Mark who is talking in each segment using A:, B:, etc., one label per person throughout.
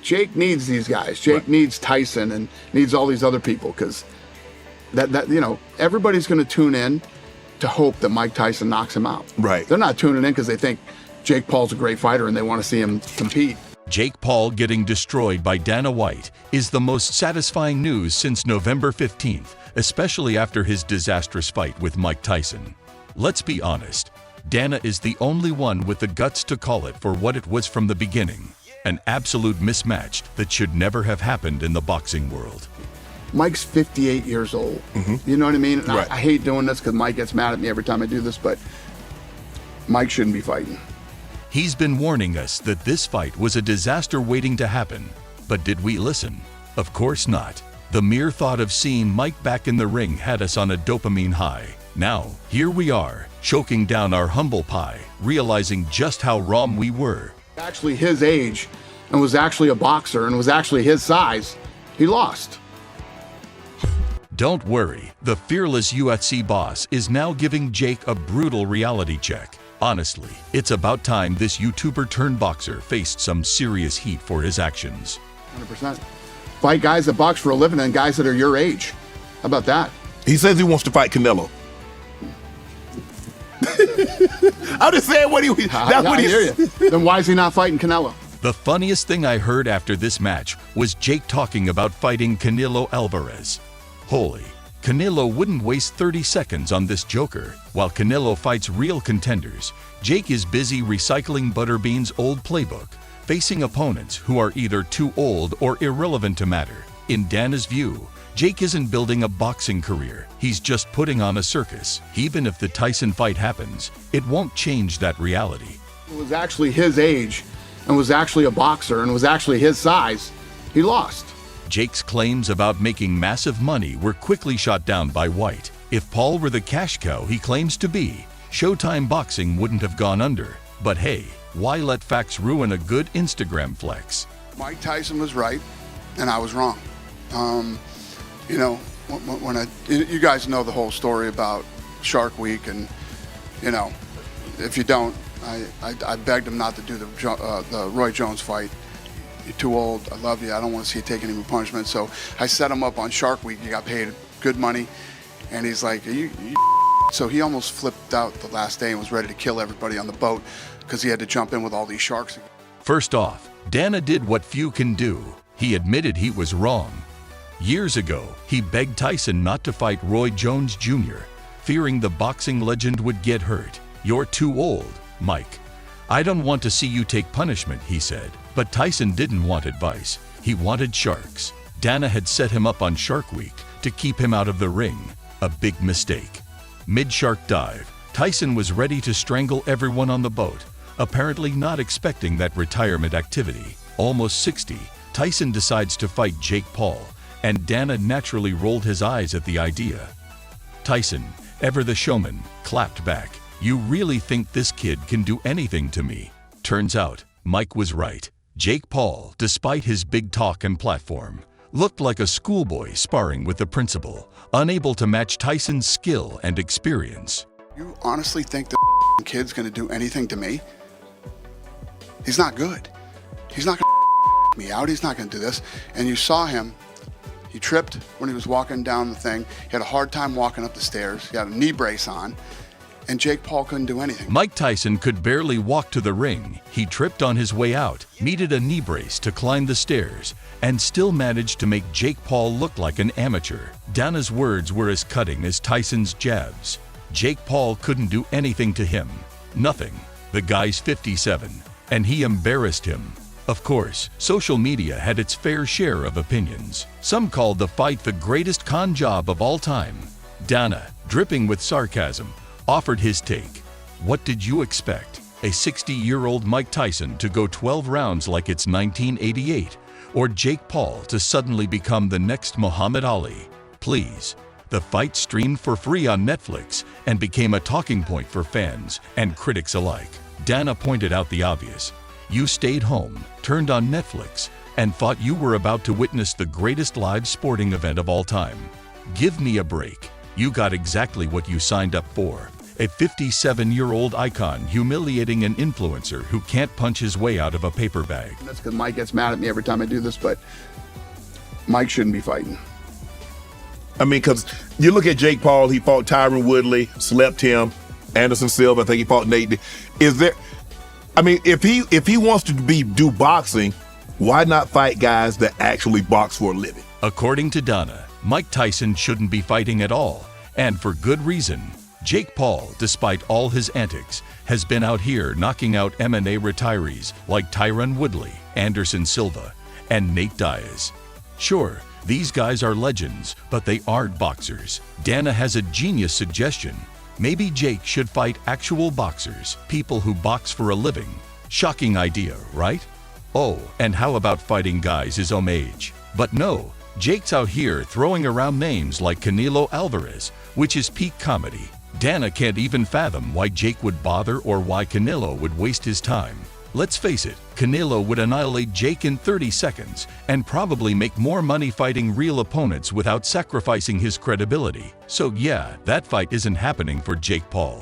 A: Jake needs these guys. Jake needs Tyson and needs all these other people, because that you know, everybody's going to tune in to hope that Mike Tyson knocks him out.
B: Right.
A: They're not tuning in because they think Jake Paul's a great fighter and they want to see him compete.
C: Jake Paul getting destroyed by Dana White is the most satisfying news since November 15th, especially after his disastrous fight with Mike Tyson. Let's be honest, Dana is the only one with the guts to call it for what it was from the beginning, an absolute mismatch that should never have happened in the boxing world.
A: Mike's 58 years old. You know what I mean? And
B: Right.
A: I hate doing this because Mike gets mad at me every time I do this, but Mike shouldn't be fighting.
C: He's been warning us that this fight was a disaster waiting to happen, but did we listen? Of course not. The mere thought of seeing Mike back in the ring had us on a dopamine high. Now, here we are, choking down our humble pie, realizing just how wrong we were.
A: Actually his age and was actually a boxer and was actually his size, he lost.
C: Don't worry, the fearless UFC boss is now giving Jake a brutal reality check. Honestly, it's about time this YouTuber turned boxer faced some serious heat for his actions.
A: 100%. Fight guys that box for a living and guys that are your age. How about that?
B: He says he wants to fight Canelo. I'm just saying what he. That's what
A: I
B: he.
A: hear you. Then why is he not fighting Canelo?
C: The funniest thing I heard after this match was Jake talking about fighting Canelo Alvarez. Holy, Canelo wouldn't waste 30 seconds on this joker. While Canelo fights real contenders, Jake is busy recycling Butterbean's old playbook, facing opponents who are either too old or irrelevant to matter. In Dana's view, Jake isn't building a boxing career, he's just putting on a circus. Even if the Tyson fight happens, it won't change that reality.
A: He was actually his age and was actually a boxer and was actually his size, he lost.
C: Jake's claims about making massive money were quickly shot down by White. If Paul were the cash cow he claims to be, Showtime Boxing wouldn't have gone under. But hey, why let facts ruin a good Instagram flex?
A: Mike Tyson was right and I was wrong. You know, you guys know the whole story about Shark Week, and you know, if you don't, I begged him not to do the Roy Jones fight. You're too old. I love you. I don't want to see you take any more punishment. So I set him up on Shark Week. He got paid good money, and he's like, you so he almost flipped out the last day and was ready to kill everybody on the boat because he had to jump in with all these sharks.
C: First off, Dana did what few can do. He admitted he was wrong. Years ago, he begged Tyson not to fight Roy Jones Jr., fearing the boxing legend would get hurt. "You're too old, Mike. I don't want to see you take punishment," he said. But Tyson didn't want advice. He wanted sharks. Dana had set him up on Shark Week to keep him out of the ring. A big mistake. Mid-shark dive, Tyson was ready to strangle everyone on the boat, apparently not expecting that retirement activity. Almost 60, Tyson decides to fight Jake Paul, and Dana naturally rolled his eyes at the idea. Tyson, ever the showman, clapped back. "You really think this kid can do anything to me?" Turns out, Mike was right. Jake Paul, despite his big talk and platform, looked like a schoolboy sparring with the principal, unable to match Tyson's skill and experience.
A: You honestly think the kid's going to do anything to me? He's not good. He's not going to me out. He's not going to do this. And you saw him. He tripped when he was walking down the thing. He had a hard time walking up the stairs. He had a knee brace on. And Jake Paul couldn't do anything.
C: Mike Tyson could barely walk to the ring. He tripped on his way out, needed a knee brace to climb the stairs, and still managed to make Jake Paul look like an amateur. Dana's words were as cutting as Tyson's jabs. Jake Paul couldn't do anything to him. Nothing. The guy's 57, and he embarrassed him. Of course, social media had its fair share of opinions. Some called the fight the greatest con job of all time. Dana, dripping with sarcasm, offered his take. What did you expect? A 60-year-old Mike Tyson to go 12 rounds like it's 1988? Or Jake Paul to suddenly become the next Muhammad Ali? Please. The fight streamed for free on Netflix and became a talking point for fans and critics alike. Dana pointed out the obvious. You stayed home, turned on Netflix, and thought you were about to witness the greatest live sporting event of all time. Give me a break. You got exactly what you signed up for. a 57-year-old icon humiliating an influencer who can't punch his way out of a paper bag.
A: That's because Mike gets mad at me every time I do this, but Mike shouldn't be fighting.
B: I mean, because you look at Jake Paul, he fought Tyron Woodley, slept him, Anderson Silva, I think he fought Nate. Is there, I mean, if he wants to do boxing, why not fight guys that actually box for a living?
C: According to Donna, Mike Tyson shouldn't be fighting at all, and for good reason. Jake Paul, despite all his antics, has been out here knocking out MMA retirees like Tyron Woodley, Anderson Silva, and Nate Diaz. Sure, these guys are legends, but they aren't boxers. Dana has a genius suggestion. Maybe Jake should fight actual boxers, people who box for a living. Shocking idea, right? Oh, and how about fighting guys his own age? But no, Jake's out here throwing around names like Canelo Alvarez, which is peak comedy. Dana can't even fathom why Jake would bother or why Canelo would waste his time. Let's face it, Canelo would annihilate Jake in 30 seconds and probably make more money fighting real opponents without sacrificing his credibility. So yeah, that fight isn't happening for Jake Paul.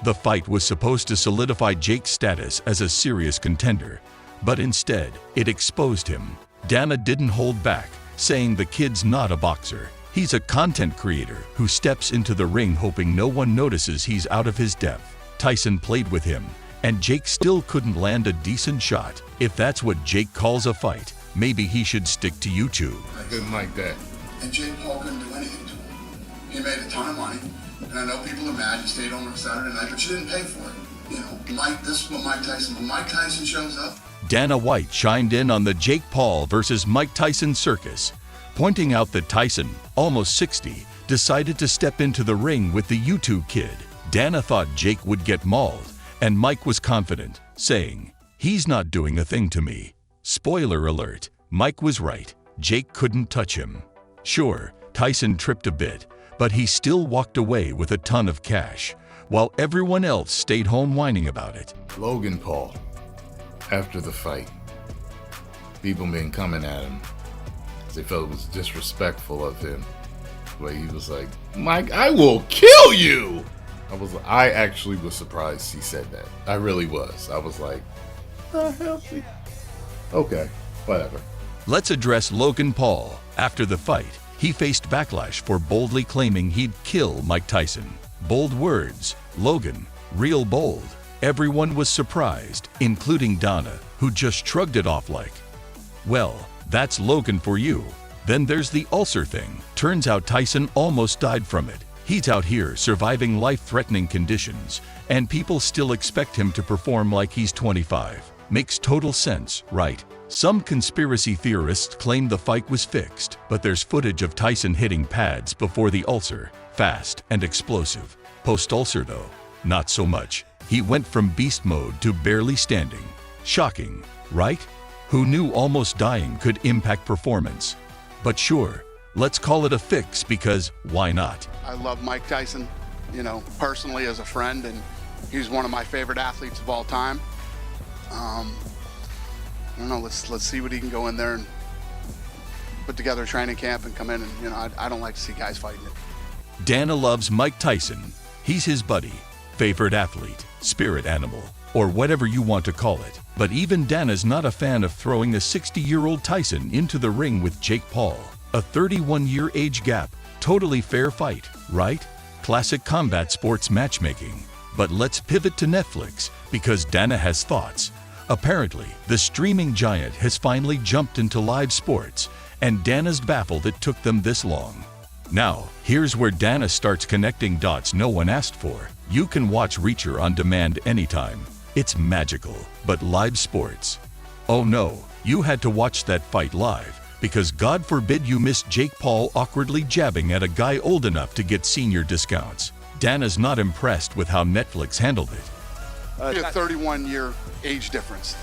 C: The fight was supposed to solidify Jake's status as a serious contender, but instead, it exposed him. Dana didn't hold back, saying the kid's not a boxer. He's a content creator who steps into the ring hoping no one notices he's out of his depth. Tyson played with him, and Jake still couldn't land a decent shot. If that's what Jake calls a fight, maybe he should stick to YouTube.
D: I didn't like that.
A: And Jake Paul couldn't do anything to him. He made a ton of money, and I know people are mad. You stayed home on Saturday night, but you didn't pay for it. You know, Mike, this is what Mike Tyson, when Mike Tyson shows up.
C: Dana White chimed in on the Jake Paul versus Mike Tyson circus, pointing out that Tyson, almost 60, decided to step into the ring with the YouTube kid. Dana thought Jake would get mauled, and Mike was confident, saying, "He's not doing a thing to me." Spoiler alert, Mike was right. Jake couldn't touch him. Sure, Tyson tripped a bit, but he still walked away with a ton of cash, while everyone else stayed home whining about it.
D: Logan Paul, after the fight, people been coming at him. They felt it was disrespectful of him. But he was like, "Mike, I will kill you!" I actually was surprised he said that. I really was. I was like, healthy. Okay, whatever.
C: Let's address Logan Paul. After the fight, he faced backlash for boldly claiming he'd kill Mike Tyson. Bold words, Logan, real bold. Everyone was surprised, including Donna, who just shrugged it off like, well, that's Logan for you. Then there's the ulcer thing. Turns out Tyson almost died from it. He's out here surviving life-threatening conditions, and people still expect him to perform like he's 25. Makes total sense, right? Some conspiracy theorists claim the fight was fixed, but there's footage of Tyson hitting pads before the ulcer, fast and explosive. Post-ulcer though, not so much. He went from beast mode to barely standing. Shocking, right? Who knew almost dying could impact performance? But sure, let's call it a fix because why not?
A: I love Mike Tyson, you know, personally as a friend, and he's one of my favorite athletes of all time. I don't know, let's see what he can go in there and put together a training camp and come in and, you know, I don't like to see guys fighting it.
C: Dana loves Mike Tyson. He's his buddy, favorite athlete, spirit animal, or whatever you want to call it. But even Dana's not a fan of throwing a 60-year-old Tyson into the ring with Jake Paul. A 31-year age gap, totally fair fight, right? Classic combat sports matchmaking. But let's pivot to Netflix, because Dana has thoughts. Apparently, the streaming giant has finally jumped into live sports, and Dana's baffled it took them this long. Now, here's where Dana starts connecting dots no one asked for. You can watch Reacher on demand anytime. It's magical, but live sports. Oh no, you had to watch that fight live, because God forbid you missed Jake Paul awkwardly jabbing at a guy old enough to get senior discounts. Dana's not impressed with how Netflix handled it.
A: A 31-year age difference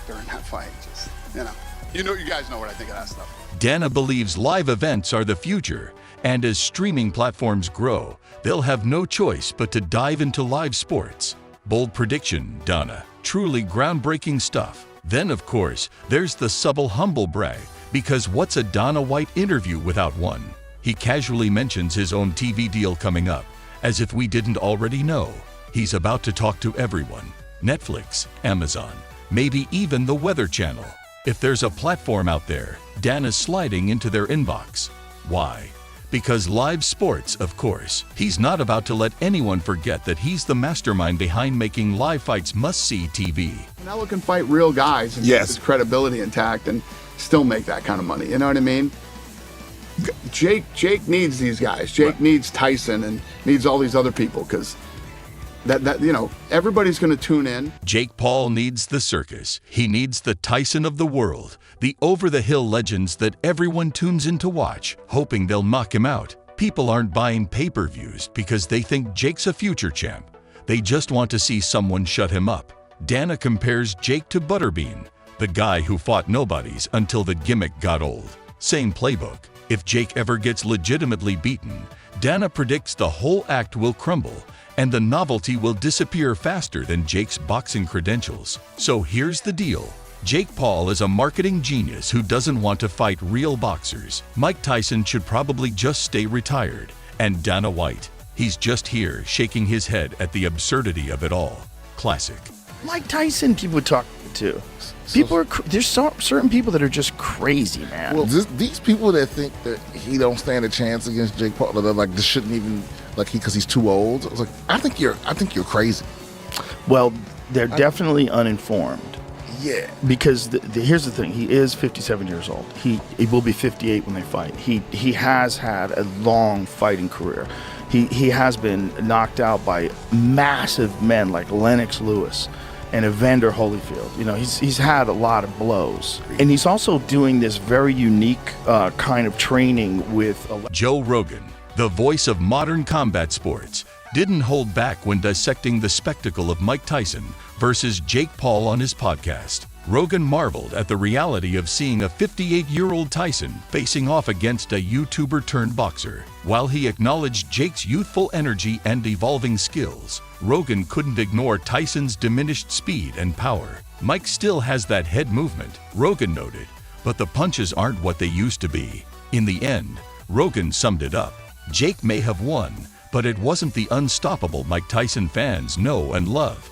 A: during that fight. Just, you guys know what I think of that stuff.
C: Dana believes live events are the future, and as streaming platforms grow, they'll have no choice but to dive into live sports. Bold prediction, Dana. Truly groundbreaking stuff. Then, of course, there's the subtle humble brag, because what's a Dana White interview without one? He casually mentions his own TV deal coming up, As if we didn't already know, he's about to talk to everyone. Netflix, Amazon, maybe even the Weather Channel. If there's a platform out there, Dan is sliding into their inbox. Why? Because live sports, of course. He's not about to let anyone forget that he's the mastermind behind making live fights must-see TV.
A: Canelo can fight real guys and keep his credibility intact and still make that kind of money. You know what I mean? Jake needs these guys. Jake needs Tyson and needs all these other people because everybody's going to tune in.
C: Jake Paul needs the circus. He needs the Tyson of the world, the over-the-hill legends that everyone tunes in to watch, hoping they'll knock him out. People aren't buying pay-per-views because they think Jake's a future champ. They just want to see someone shut him up. Dana compares Jake to Butterbean, the guy who fought nobodies until the gimmick got old. Same playbook. If Jake ever gets legitimately beaten, Dana predicts the whole act will crumble and the novelty will disappear faster than Jake's boxing credentials. So here's the deal. Jake Paul is a marketing genius who doesn't want to fight real boxers. Mike Tyson should probably just stay retired. And Dana White, he's just here shaking his head at the absurdity of it all. Classic.
E: Mike Tyson people would talk to. There's certain people that are just crazy, man.
F: Well, these people that think that he don't stand a chance against Jake Paul, they're like, this shouldn't even, because he's too old. I was like, I think you're crazy.
E: Well, they're definitely uninformed.
F: Yeah.
E: Because here's the thing, he is 57 years old. He will be 58 when they fight. He has had a long fighting career. He has been knocked out by massive men like Lennox Lewis and Evander Holyfield. He's had a lot of blows. And he's also doing this very unique kind of training with...
C: Joe Rogan, the voice of modern combat sports, didn't hold back when dissecting the spectacle of Mike Tyson versus Jake Paul on his podcast. Rogan marveled at the reality of seeing a 58-year-old Tyson facing off against a YouTuber-turned-boxer. While he acknowledged Jake's youthful energy and evolving skills, Rogan couldn't ignore Tyson's diminished speed and power. Mike still has that head movement, Rogan noted, but the punches aren't what they used to be. In the end, Rogan summed it up. Jake may have won, but it wasn't the unstoppable Mike Tyson fans know and love.